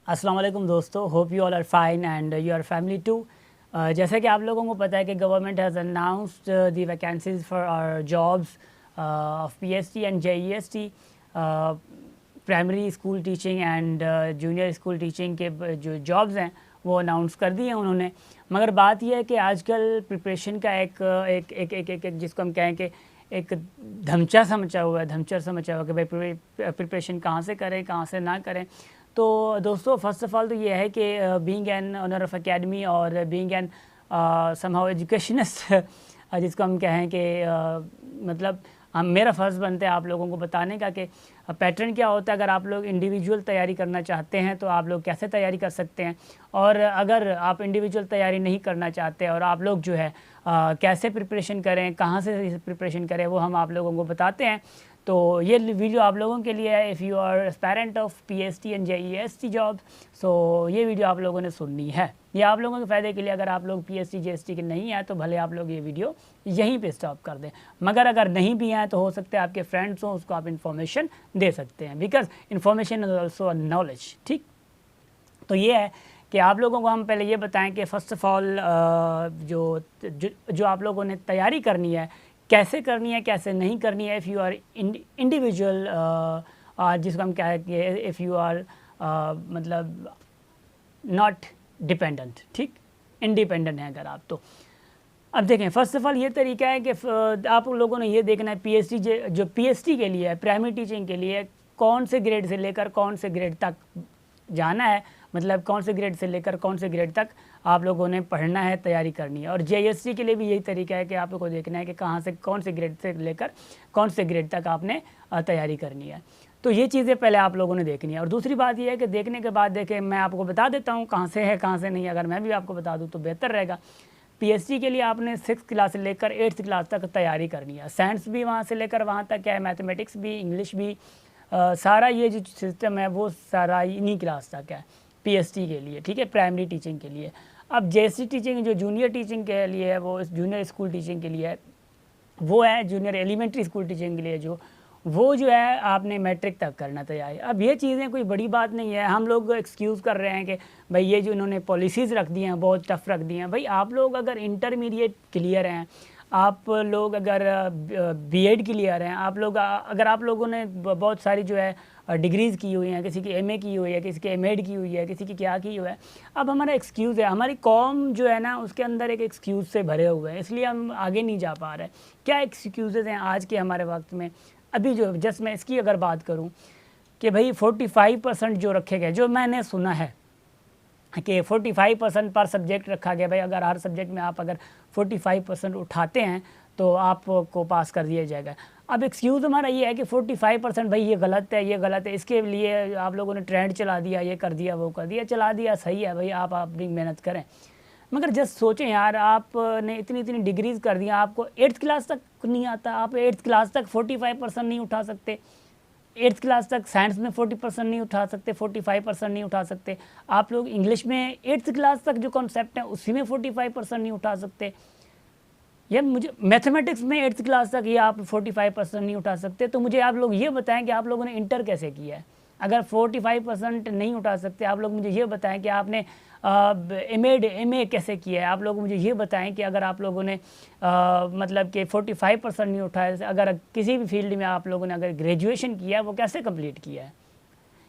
अस्सलाम वालेकुम दोस्तों, hope you all are fine and your family too. जैसा कि आप लोगों को पता है कि government has announced the vacancies for our jobs of PST and JEST, primary school teaching and junior school teaching के जो जॉब्स हैं वो अनाउंस कर दिए हैं उन्होंने। मगर बात यह है कि आजकल प्रिपरेशन का एक जिसको हम कहें कि एक धमचा सा मचा हुआ है, धमचर सा मचा हुआ है कि भाई प्रिपरेशन कहाँ से करें, कहाँ से ना करें। तो दोस्तों, फर्स्ट ऑफ ऑल तो ये है कि being an owner of academy और बीइंग एन समहाउ एजुकेशनिस्ट, जिसको हम कहें कि मतलब हम मेरा फ़र्ज़ बनता है आप लोगों को बताने का कि पैटर्न क्या होता है। अगर आप लोग इंडिविजुअल तैयारी करना चाहते हैं तो आप लोग कैसे तैयारी कर सकते हैं, और अगर आप इंडिविजुअल तैयारी नहीं करना चाहते और आप लोग जो है कैसे प्रिपरेशन करें, कहाँ से प्रिपरेशन करें, वो हम आप लोगों को बताते हैं। तो ये वीडियो आप लोगों के लिए है, if you are aspirant of PST and JEST job, so ये वीडियो आप लोगों ने सुननी है। ये आप लोगों के फ़ायदे के लिए, अगर आप लोग पीएसटी जेईएसटी के नहीं हैं तो भले आप लोग ये वीडियो यहीं पे स्टॉप कर दें, मगर अगर नहीं भी हैं तो हो सकता है आपके फ्रेंड्स हों, उसको आप इन्फॉर्मेशन दे सकते हैं, because information is also a knowledge. ठीक, तो ये है कि आप लोगों को हम पहले ये बताएं कि फ़र्स्ट ऑफ़ ऑल जो आप लोगों ने तैयारी करनी है, कैसे करनी है, कैसे नहीं करनी है। इफ़ यू आर इंडिविजुअल, जिसको हम क्या है कि इफ़ यू आर मतलब नॉट डिपेंडेंट, ठीक, इंडिपेंडेंट है अगर आप, तो अब देखें फर्स्ट ऑफ़ ऑल ये तरीका है कि आप लोगों ने ये देखना है पीएचडी जो पीएचडी के लिए है, प्राइमरी टीचिंग के लिए, कौन से ग्रेड से लेकर कौन से ग्रेड तक जाना है, मतलब कौन से ग्रेड से लेकर कौन से ग्रेड तक आप लोगों ने पढ़ना है, तैयारी करनी है। और जेईएसटी के लिए भी यही तरीका है कि आप लोग को देखना है कि कहाँ से कौन से ग्रेड से लेकर कौन से ग्रेड तक आपने तैयारी करनी है। तो ये चीज़ें पहले आप लोगों ने देखनी है। और दूसरी बात ये है कि देखने के बाद देखें, मैं आपको बता देता हूँ कहाँ से है कहाँ से नहीं, अगर मैं भी आपको बता दूँ तो बेहतर रहेगा। पीएचडी के लिए आपने 6th क्लास से लेकर 8th क्लास तक तैयारी करनी है। साइंस भी वहाँ से लेकर वहाँ तक है, मैथमेटिक्स भी, इंग्लिश भी, सारा ये जो सिस्टम है वो सारा इन्हीं क्लास तक है पीएचडी के लिए, ठीक है, प्राइमरी टीचिंग के लिए। अब जेएससी टीचिंग जो जूनियर टीचिंग के लिए है, वो जूनियर स्कूल टीचिंग के लिए है, वो है जूनियर एलिमेंट्री स्कूल टीचिंग के लिए जो है आपने मैट्रिक तक करना तैयारी। अब ये चीज़ें कोई बड़ी बात नहीं है। हम लोग एक्सक्यूज़ कर रहे हैं कि भाई ये जो इन्होंने पॉलिसीज़ रख दी हैं बहुत टफ रख दी हैं। भाई आप लोग अगर इंटरमीडिएट क्लियर हैं, आप लोग अगर बीएड क्लियर हैं, आप लोग अगर आप लोगों ने बहुत सारी जो है डिग्रीज़ की हुई हैं, किसी की एमए की हुई है, किसी की एमएड की हुई है, किसी की क्या की हुई है। अब हमारा एक्सक्यूज़ है, हमारी कौम जो है ना उसके अंदर एक एक्सक्यूज़ से भरे हुए हैं, इसलिए हम आगे नहीं जा पा रहे। क्या एक्सक्यूज़ हैं आज के हमारे वक्त में? अभी जो जस्ट मैं इसकी अगर बात करूं कि भाई 45% जो रखे गए, जो मैंने सुना है कि 45% पर सब्जेक्ट रखा गया। भाई अगर हर सब्जेक्ट में आप अगर 45% उठाते हैं तो आपको पास कर दिया जाएगा। अब एक्सक्यूज़ हमारा ये है कि 45% भाई ये गलत है, ये गलत है, इसके लिए आप लोगों ने ट्रेंड चला दिया, ये कर दिया, वो कर दिया, चला दिया, सही है भाई, आप अपनी मेहनत करें। मगर जस्ट सोचें यार, आपने इतनी इतनी डिग्रीज कर दिया, आपको 8th क्लास तक नहीं आता, आप 8th क्लास तक 45% नहीं उठा सकते, 8th क्लास तक साइंस में 40% नहीं उठा सकते, 45% नहीं उठा सकते। आप लोग इंग्लिश में 8th क्लास तक जो कॉन्सेप्ट है उसी में 45% नहीं उठा सकते। या मुझे मैथमेटिक्स में 8th क्लास तक ये आप 45% नहीं उठा सकते। तो मुझे आप लोग ये बताएं कि आप लोगों ने इंटर कैसे किया है। अगर 45% नहीं उठा सकते, आप लोग मुझे ये बताएं कि आपने एमए कैसे किया है। आप लोग मुझे ये बताएं कि अगर आप लोगों ने मतलब कि 45% नहीं उठाया, अगर किसी भी फील्ड में आप लोगों ने अगर ग्रेजुएशन किया है, वो कैसे कंप्लीट किया है।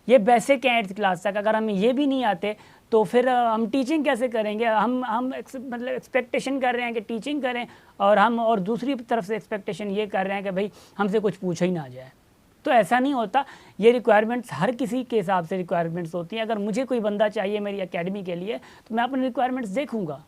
ये बेसिक है 8th क्लास तक। अगर हमें ये भी नहीं आते तो फिर हम टीचिंग कैसे करेंगे। हम मतलब एक्सपेक्टेशन कर रहे हैं कि टीचिंग करें, और हम और दूसरी तरफ से एक्सपेक्टेशन ये कर रहे हैं कि भाई हमसे कुछ पूछा ही ना जाए। तो ऐसा नहीं होता। ये रिक्वायरमेंट्स हर किसी के हिसाब से रिक्वायरमेंट्स होती हैं। अगर मुझे कोई बंदा चाहिए मेरी एकेडमी के लिए तो मैं अपनी रिक्वायरमेंट्स देखूंगा,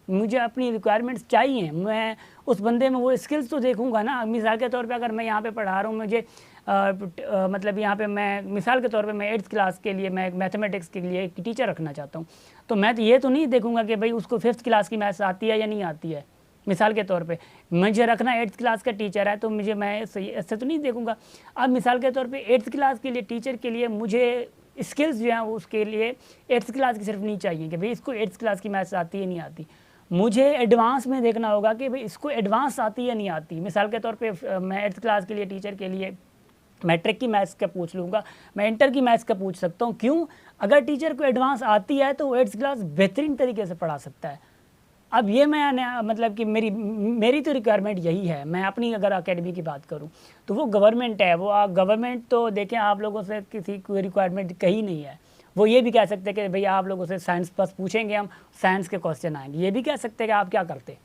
मुझे अपनी रिक्वायरमेंट्स चाहिए, मैं उस बंदे में वो स्किल्स तो देखूंगा ना। मिसाल के तौर पे अगर मैं यहाँ पे पढ़ा रहा हूँ, मुझे मतलब यहाँ पे मैं मिसाल के तौर पे मैं 8th क्लास के लिए मैं मैथमेटिक्स के लिए एक टीचर रखना चाहता हूँ, तो मैं तो ये तो नहीं देखूंगा कि भाई उसको 5th क्लास की मैथ्स आती है या नहीं आती है। मिसाल के तौर पे मुझे रखना 8th क्लास का टीचर है, तो मुझे मैं ऐसे तो नहीं देखूंगा। अब मिसाल के तौर पे 8th क्लास के लिए टीचर के लिए मुझे स्किल्स जो हैं उसके लिए 8th क्लास की सिर्फ नहीं चाहिए कि भाई इसको 8th क्लास की मैथ्स आती है नहीं आती। मुझे एडवांस में देखना होगा कि भाई इसको एडवांस आती है नहीं आती। मिसाल के तौर पे मैं 8th क्लास के लिए टीचर के लिए मैट्रिक की मैथ्स का पूछ लूँगा, मैं इंटर की मैथ्स का पूछ सकता हूँ। क्यों? अगर टीचर को एडवांस आती है तो वो 8th क्लास बेहतरीन तरीके से पढ़ा सकता है। अब ये मैं मतलब कि मेरी तो रिक्वायरमेंट यही है। मैं अपनी अगर अकेडमी की बात करूँ तो वो गवर्नमेंट है, वो गवर्नमेंट तो देखें आप लोगों से किसी कोई रिक्वायरमेंट कही नहीं है। वो ये भी कह सकते हैं कि भैया आप लोगों से साइंस बस पूछेंगे, हम साइंस के क्वेश्चन आएंगे। ये भी कह सकते हैं कि आप क्या करते,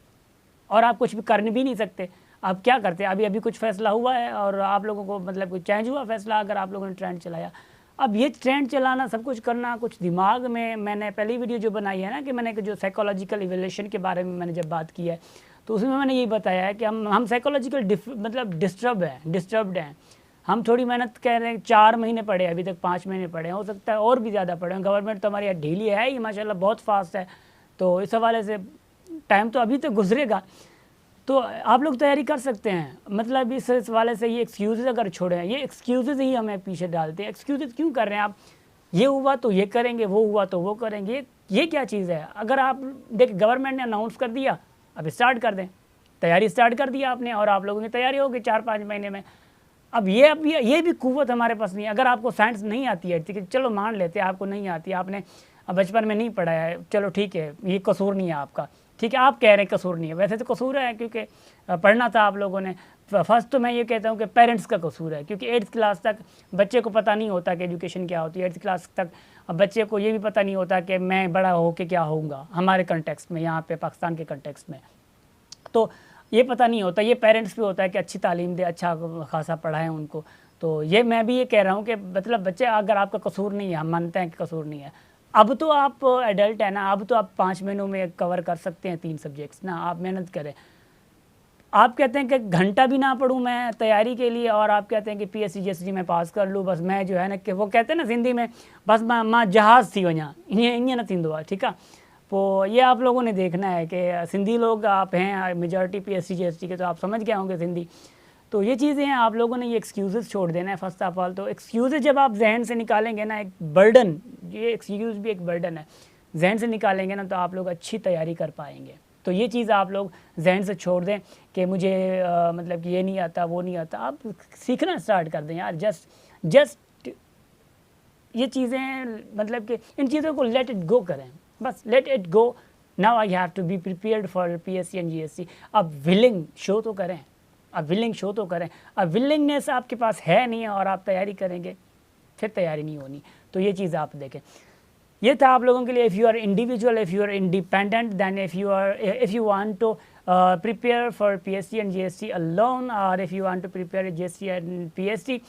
और आप कुछ भी कर भी नहीं सकते। आप क्या करते? अभी कुछ फैसला हुआ है और आप लोगों को मतलब कुछ चेंज हुआ फैसला, अगर आप लोगों ने ट्रेंड चलाया। अब ये ट्रेंड चलाना, सब कुछ करना, कुछ दिमाग में, मैंने पहली वीडियो जो बनाई है ना कि मैंने जो साइकोलॉजिकल इवोल्यूशन के बारे में मैंने जब बात की है तो उसमें मैंने यही बताया है कि हम साइकोलॉजिकल मतलब डिस्टर्ब्ड हैं। हम थोड़ी मेहनत कर रहे हैं, 4 महीने पढ़े, अभी तक 5 महीने पढ़े हैं, हो सकता है और भी ज़्यादा पढ़े हैं। गवर्नमेंट तो हमारी ढीली है ही माशाल्लाह, बहुत फास्ट है। तो इस हवाले से टाइम तो अभी तक गुजरेगा, तो आप लोग तैयारी कर सकते हैं। मतलब इस वाले से ये एक्सक्यूज़ अगर छोड़ें, ये एक्सक्यूज़ ही हमें पीछे डालते हैं। एक्सक्यूज़ क्यों कर रहे हैं आप? ये हुआ तो ये करेंगे, वो हुआ तो वो करेंगे, ये क्या चीज़ है? अगर आप देखिए गवर्नमेंट ने अनाउंस कर दिया, अब स्टार्ट कर दें, तैयारी स्टार्ट कर दिया आपने और आप लोगों की तैयारी होगी 4-5 महीने में। अब ये भी कुव्वत हमारे पास नहीं है। अगर आपको साइंस नहीं आती है, ठीक है, चलो मान लेते हैं आपको नहीं आती, आपने बचपन में नहीं पढ़ा है, चलो ठीक है, ये कसूर नहीं है आपका, ठीक है, आप कह रहे हैं कसूर नहीं है, वैसे तो कसूर है क्योंकि पढ़ना था आप लोगों ने। फर्स्ट तो मैं ये कहता हूँ कि पेरेंट्स का कसूर है, क्योंकि 8th क्लास तक बच्चे को पता नहीं होता कि एजुकेशन क्या होती है। 8th क्लास तक बच्चे को ये भी पता नहीं होता कि मैं बड़ा हो के क्या होऊंगा, हमारे कंटेक्स्ट में, यहाँ पे पाकिस्तान के कंटेक्स्ट में तो ये पता नहीं होता। ये पेरेंट्स पे होता है कि अच्छी तालीम दे, अच्छा खासा पढ़ाएं उनको। तो ये मैं भी ये कह रहा हूँ कि मतलब बच्चे, अगर आपका कसूर नहीं है, हम मानते हैं कि कसूर नहीं है, अब तो आप एडल्ट है ना, अब तो आप 5 महीनों में कवर कर सकते हैं 3 सब्जेक्ट्स ना, आप मेहनत करें। आप कहते हैं कि घंटा भी ना पढ़ूँ मैं तैयारी के लिए, और आप कहते हैं कि PSC GST में पास कर लूँ, बस मैं जो है ना कि वो कहते हैं ना हिंदी में, बस मां जहाज़ थी वहाँ, ईअं न थींदो आहे, ठीक है। तो ये आप लोगों ने देखना है कि सिंधी लोग आप हैं मेजॉरिटी PSC GST के, तो आप समझ गए होंगे सिंधी। तो ये चीज़ें हैं, आप लोगों ने ये एक्सक्यूज़ छोड़ देना है फर्स्ट ऑफ ऑल। तो एक्सक्यूज़ जब आप जहन से निकालेंगे ना, एक बर्डन, ये एक्सक्यूज़ भी एक बर्डन है, जहन से निकालेंगे ना तो आप लोग अच्छी तैयारी कर पाएंगे। तो ये चीज़ आप लोग जहन से छोड़ दें कि मुझे मतलब कि ये नहीं आता, वो नहीं आता। आप सीखना स्टार्ट कर दें यार, जस्ट ये चीज़ें, मतलब कि इन चीज़ों को लेट इट गो करें, बस let it go. Now I have to be prepared for PSC and GST। अब विलिंग शो तो करें, अब विलिंग शो तो करें। अब विलिंगनेस आपके पास है नहीं है और आप तैयारी करेंगे, फिर तैयारी नहीं होनी। तो ये चीज़ आप देखें। ये था आप लोगों के लिए। If you are individual, if you are independent, then if you want to prepare for PSC and GST alone, or if you want to prepare GST and PSC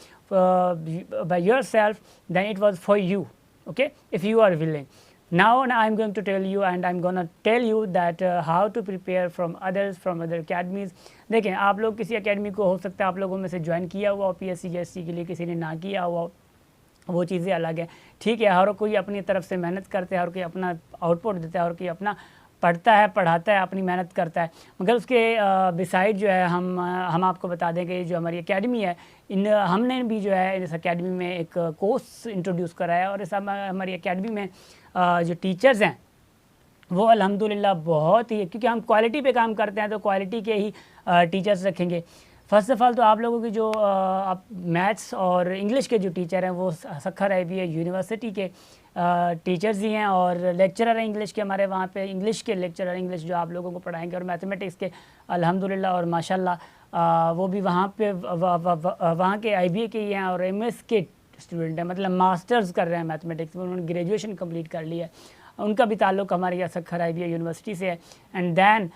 by yourself, then it was for you, okay, if you are willing. Now I'm going to tell you, and I'm going to tell you that how to prepare from others, from other academies. देखें, आप लोग किसी academy को हो सकता है आप लोगों में से ज्वाइन किया हुआ हो PSC GST के लिए, किसी ने ना किया हुआ, वो चीज़ें अलग है, ठीक है। हर कोई अपनी तरफ से मेहनत करते हैं, हर कोई अपना आउटपुट देता है, हर कोई अपना पढ़ता है, पढ़ाता है, अपनी मेहनत करता है। मगर उसके बिसाइड जो है हम आपको बता दें कि जो हमारी एकेडमी है, हमने भी जो है इस एकेडमी में एक कोर्स इंट्रोड्यूस करा है, और इस हमारी एकेडमी में जो टीचर्स हैं वो अल्हम्दुलिल्लाह बहुत ही, क्योंकि हम क्वालिटी पे काम करते हैं तो क्वालिटी के ही टीचर्स रखेंगे। फर्स्ट ऑफ़ ऑल तो आप लोगों की जो आप मैथ्स और इंग्लिश के जो टीचर हैं वो सखर IBA यूनिवर्सिटी के टीचर्स ही हैं, और लेक्चरर हैं इंग्लिश के हमारे वहाँ पे, इंग्लिश के लेक्चरर इंग्लिश जो आप लोगों को पढ़ाएंगे, और मैथमेटिक्स के अल्हम्दुलिल्लाह और माशाल्लाह वो भी वहाँ पे वहाँ के IBA के ही हैं, और MS के स्टूडेंट हैं, मतलब मास्टर्स कर रहे हैं मैथमेटिक्स में, उन्होंने ग्रेजुएशन कंप्लीट कर लिया है। उनका भी ताल्लुक़ हमारे सखर IBA यूनिवर्सिटी से है। एंड दैन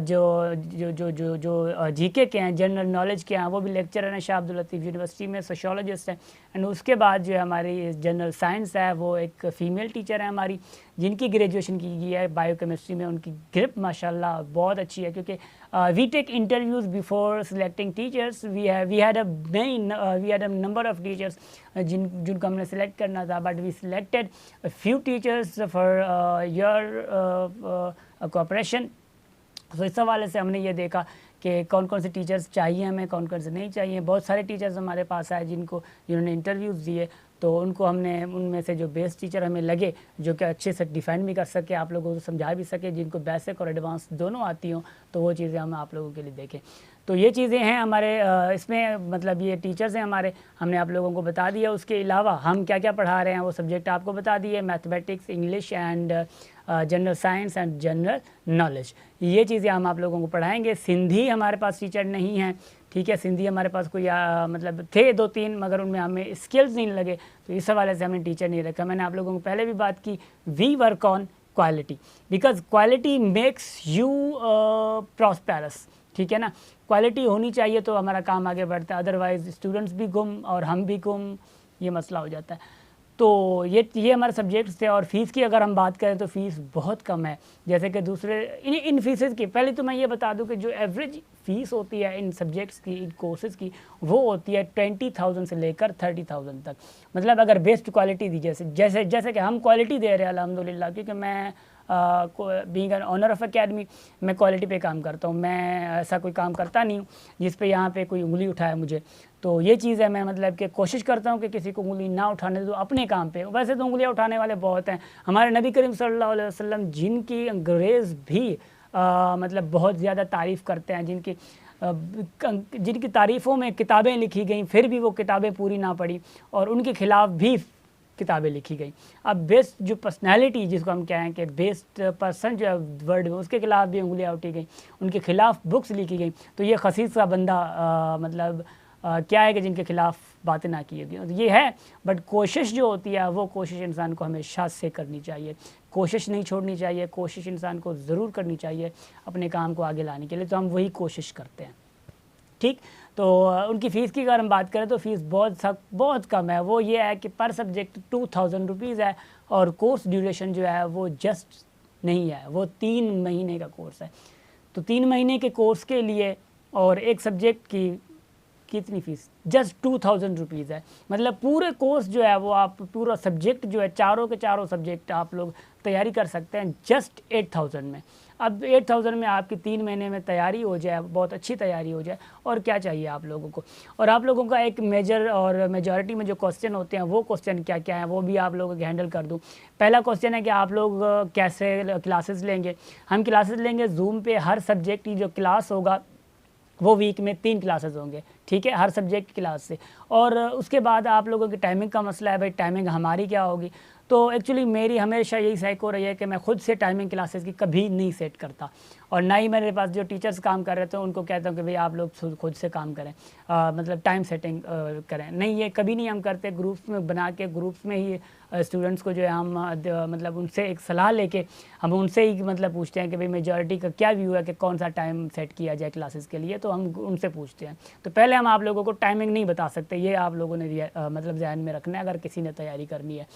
जो जो जो जो जो GK के हैं, जनरल नॉलेज के हैं, वो भी लेक्चरर हैं शाह अब्दुल लतीफ़ यूनिवर्सिटी में, सोशियोलॉजिस्ट हैं। एंड उसके बाद जो है हमारी जनरल साइंस है, वो एक फ़ीमेल टीचर है हमारी, जिनकी ग्रेजुएशन की गई है बायोकेमिस्ट्री में। उनकी ग्रिप माशाल्लाह बहुत अच्छी है, क्योंकि we take interviews before selecting teachers. We had a number of teachers जिनको हमने सेलेक्ट करना था, but we selected few teachers for your cooperation. तो इस हवाले से हमने ये देखा कि कौन कौन से टीचर्स चाहिए हमें, कौन कौन से नहीं चाहिए। बहुत सारे टीचर्स हमारे पास आए जिन्होंने इंटरव्यूज़ दिए। तो उनको हमने उनमें से जो बेस्ट टीचर हमें लगे जो कि अच्छे से डिफाइन भी कर सके, आप लोगों को समझा भी सके, जिनको बेसिक और एडवांस दोनों आती हों, तो वो चीज़ें हम आप लोगों के लिए देखें। तो ये चीज़ें हैं हमारे इसमें, मतलब ये टीचर्स हैं हमारे, हमने आप लोगों को बता दिया। उसके अलावा हम क्या क्या पढ़ा रहे हैं वो सब्जेक्ट आपको बता दिए, mathematics, English and general science and general knowledge, ये चीज़ें हम आप लोगों को पढ़ाएंगे। सिंधी हमारे पास टीचर नहीं है, ठीक है, सिंधी हमारे पास कोई मतलब थे 2-3, मगर उनमें हमें स्किल्स नहीं लगे, तो इस हवाले से हमने टीचर नहीं रखा। मैंने आप लोगों को पहले भी बात की, we work on quality, because quality makes you prosperous, ठीक है ना। क्वालिटी होनी चाहिए तो हमारा काम आगे बढ़ता है, अदरवाइज स्टूडेंट्स भी गुम और हम भी गुम, ये मसला हो जाता है। तो ये हमारे सब्जेक्ट्स थे। और फ़ीस की अगर हम बात करें तो फ़ीस बहुत कम है, जैसे कि दूसरे इन फीसेस की। पहले तो मैं ये बता दूं कि जो एवरेज फ़ीस होती है इन सब्जेक्ट्स की, इन कोर्सेज़ की, वो होती है 20,000 से लेकर 30,000 तक। मतलब अगर बेस्ट क्वालिटी दी, जैसे कि हम क्वालिटी दे रहे हैं अल्हम्दुलिल्लाह, क्योंकि मैं being an owner of academy, मैं क्वालिटी पे काम करता हूँ। मैं ऐसा कोई काम करता नहीं हूँ जिस पे यहाँ पे कोई उंगली उठाए मुझे। तो ये चीज़ है, मैं मतलब कि कोशिश करता हूँ कि किसी को उंगली ना उठाने दो अपने काम पे। वैसे तो उंगलियाँ उठाने वाले बहुत हैं, हमारे नबी करीम सल्लल्लाहु अलैहि वसल्लम, जिनकी अंग्रेज़ भी मतलब बहुत ज़्यादा तारीफ़ करते हैं, जिनकी तारीफ़ों में किताबें लिखी गई, फिर भी वो किताबें पूरी ना पढ़ी और उनके ख़िलाफ़ भी किताबें लिखी गई। अब बेस्ट जो पर्सनैलिटी, जिसको हम कहें कि बेस्ट पर्सन जो है वर्ल्ड में, उसके खिलाफ भी उंगलियां उठी गई, उनके खिलाफ बुक्स लिखी गई। तो ये खसीस सा बंदा मतलब क्या है कि जिनके खिलाफ बातें ना की गई, तो ये है। बट कोशिश जो होती है वो कोशिश इंसान को हमेशा से करनी चाहिए, कोशिश नहीं छोड़नी चाहिए, कोशिश इंसान को ज़रूर करनी चाहिए अपने काम को आगे लाने के लिए। तो हम वही कोशिश करते हैं, ठीक। तो उनकी फ़ीस की अगर हम बात करें तो फ़ीस बहुत कम है। वो ये है कि पर सब्जेक्ट 2000 रुपीज़ है और कोर्स ड्यूरेशन जो है वो जस्ट नहीं है, वो 3 महीने का कोर्स है। तो 3 महीने के कोर्स के लिए और एक सब्जेक्ट की कितनी फ़ीस, जस्ट 2000 रुपीज़ है। मतलब पूरे कोर्स जो है वो आप पूरा सब्जेक्ट जो है, चारों के चारों सब्जेक्ट आप लोग तैयारी कर सकते हैं जस्ट 8000 में। अब 8000 में आपकी 3 महीने में तैयारी हो जाए, बहुत अच्छी तैयारी हो जाए, और क्या चाहिए आप लोगों को। और आप लोगों का एक मेजर और मेजॉरिटी में जो क्वेश्चन होते हैं वो क्वेश्चन क्या क्या है वो भी आप लोगों के हैंडल कर दूँ। पहला क्वेश्चन है कि आप लोग कैसे क्लासेस लेंगे। हम क्लासेस लेंगे जूम पे, हर सब्जेक्ट की जो क्लास होगा वो वीक में 3 क्लासेस होंगे, ठीक है, हर सब्जेक्ट की क्लास से। और उसके बाद आप लोगों की टाइमिंग का मसला है, भाई टाइमिंग हमारी क्या होगी। तो एक्चुअली मेरी हमेशा यही साइक हो रही है कि मैं खुद से टाइमिंग क्लासेस की कभी नहीं सेट करता, और ना ही मेरे पास जो टीचर्स काम कर रहे थे उनको कहता हूँ कि भाई आप लोग खुद से काम करें, मतलब टाइम सेटिंग करें। नहीं, ये कभी नहीं हम करते। ग्रुप्स में बना के, ग्रुप्स में ही स्टूडेंट्स को जो है हम मतलब उनसे एक सलाह लेके हम उनसे ही मतलब पूछते हैं कि भाई मेजॉरिटी का क्या व्यू है कि कौन सा टाइम सेट किया जाए क्लासेस के लिए, तो हम उनसे पूछते हैं। तो पहले हम आप लोगों को टाइमिंग नहीं बता सकते, ये आप लोगों ने मतलब ध्यान में रखना है अगर किसी ने तैयारी करनी है।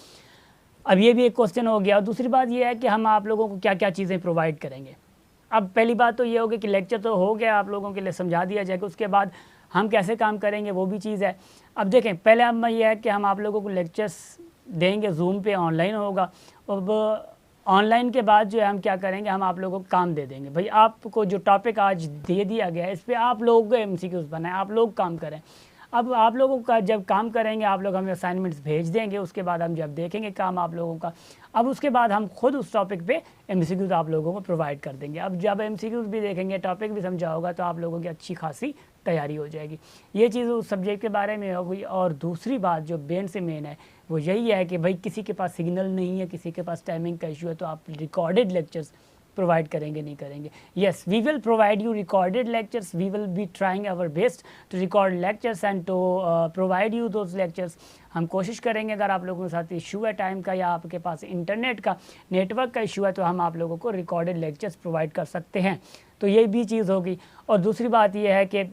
अब ये भी एक क्वेश्चन हो गया। और दूसरी बात ये है कि हम आप लोगों को क्या क्या चीज़ें प्रोवाइड करेंगे। अब पहली बात तो ये होगी कि लेक्चर तो हो गया, आप लोगों के लिए समझा दिया जाएगा, उसके बाद हम कैसे काम करेंगे वो भी चीज़ है। अब देखें, पहले हम ये है कि हम आप लोगों को लेक्चर्स देंगे, जूम पे ऑनलाइन होगा। अब ऑनलाइन के बाद जो है हम क्या करेंगे, हम आप लोगों को काम दे देंगे। भाई आपको जो टॉपिक आज दे दिया गया है इस पर आप लोग MCQs बनाएं, आप लोग काम करें। अब आप लोगों का जब काम करेंगे, आप लोग हमें असाइनमेंट्स भेज देंगे, उसके बाद हम जब देखेंगे काम आप लोगों का, अब उसके बाद हम खुद उस टॉपिक पे MCQs आप लोगों को प्रोवाइड कर देंगे। अब जब MCQs भी देखेंगे, टॉपिक भी समझा होगा, तो आप लोगों की अच्छी खासी तैयारी हो जाएगी। ये चीज़ उस सब्जेक्ट के बारे में हो गई। और दूसरी बात जो मेन से मेन है वो यही है कि भाई किसी के पास सिग्नल नहीं है, किसी के पास टाइमिंग का इशू है, तो आप रिकॉर्डेड लेक्चर्स प्रोवाइड करेंगे नहीं करेंगे। Yes, we will provide you recorded lectures, we will be trying our best to record lectures and to provide you those lectures. हम कोशिश करेंगे, अगर आप लोगों के साथ इशू है टाइम का या आपके पास इंटरनेट का, नेटवर्क का इशू है, तो हम आप लोगों को रिकॉर्डेड लेक्चर्स प्रोवाइड कर सकते हैं। तो ये भी चीज़ होगी। और दूसरी बात ये है कि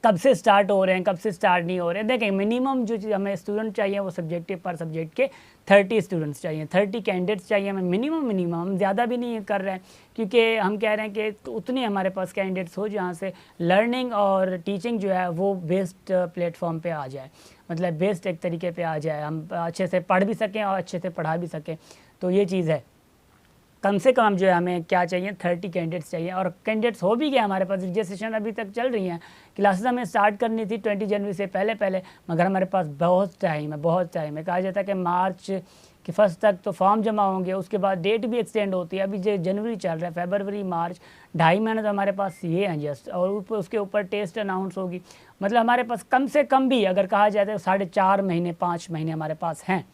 कब से स्टार्ट हो रहे हैं, कब से स्टार्ट नहीं हो रहे हैं। देखें, मिनिमम जो चीज़ हमें स्टूडेंट चाहिए वो सब्जेक्टिव पर सब्जेक्ट के 30 स्टूडेंट्स चाहिए, 30 कैंडिडेट्स चाहिए हमें मिनिमम। हम ज़्यादा भी नहीं कर रहे हैं, क्योंकि हम कह रहे हैं कि तो उतने हमारे पास कैंडिडेट्स हो जहाँ से लर्निंग और टीचिंग जो है वो बेस्ट प्लेटफॉर्म पे आ जाए, मतलब बेस्ट एक तरीके पे आ जाए, हम अच्छे से पढ़ भी सकें और अच्छे से पढ़ा भी सकें। तो ये चीज़ है। कम से कम जो है हमें क्या चाहिए 30 कैंडिडेट्स चाहिए, और कैंडिडेट्स हो भी गए हमारे पास। रजिस्ट्रेशन अभी तक चल रही हैं, क्लासेस हमें स्टार्ट करनी थी 20 जनवरी से पहले पहले, मगर हमारे पास बहुत टाइम है, बहुत टाइम है। कहा जाता है कि मार्च कि फर्स्ट तक तो फॉर्म जमा होंगे, उसके बाद डेट भी एक्सटेंड होती है। अभी जो जनवरी चल रहा है, फरवरी मार्च 2.5 महीने तो हमारे पास ये हैं जस्ट, और उसके ऊपर टेस्ट अनाउंस होगी। मतलब हमारे पास कम से कम भी अगर कहा जाए तो 4.5 महीने 5 महीने हमारे पास हैं।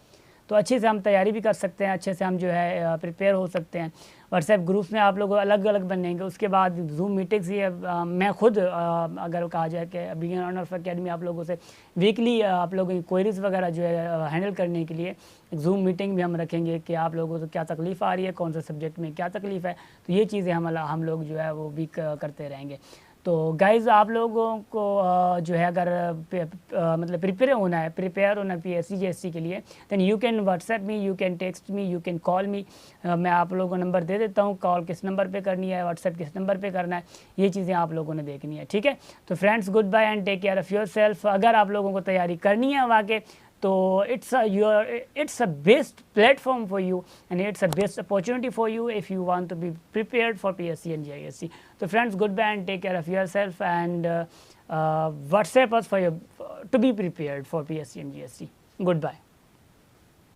तो अच्छे से हम तैयारी भी कर सकते हैं, अच्छे से हम जो है प्रिपेयर हो सकते हैं। व्हाट्सएप ग्रुप्स में आप लोग अलग अलग बनेंगे, उसके बाद जूम मीटिंग्स ही मैं खुद अगर कहा जाए कि बिगिनर ऑफ एकेडमी आप लोगों से वीकली आप लोगों की क्वेरीज वगैरह जो है हैंडल करने के लिए जूम मीटिंग भी हम रखेंगे कि आप लोगों को क्या तकलीफ़ आ रही है, कौन से सब्जेक्ट में क्या तकलीफ़ है। तो ये चीज़ें हम लोग जो है वो भी करते रहेंगे। तो गाइज़ आप लोगों को जो है अगर मतलब प्रिपेयर होना है PSC GST के लिए, then you can WhatsApp me, you can text me, you can call me. मैं आप लोगों को नंबर दे देता हूँ, कॉल किस नंबर पे करनी है, व्हाट्सएप किस नंबर पे करना है, ये चीज़ें आप लोगों ने देखनी है। ठीक है, तो friends good bye and take care of your self. अगर आप लोगों को तैयारी करनी है वाकई, तो it's a best platform for you, and it's a best opportunity for you if you want to be prepared for PSC and GIST. So friends, goodbye and take care of yourself, and WhatsApp us for to be prepared for PSC and GST. Goodbye.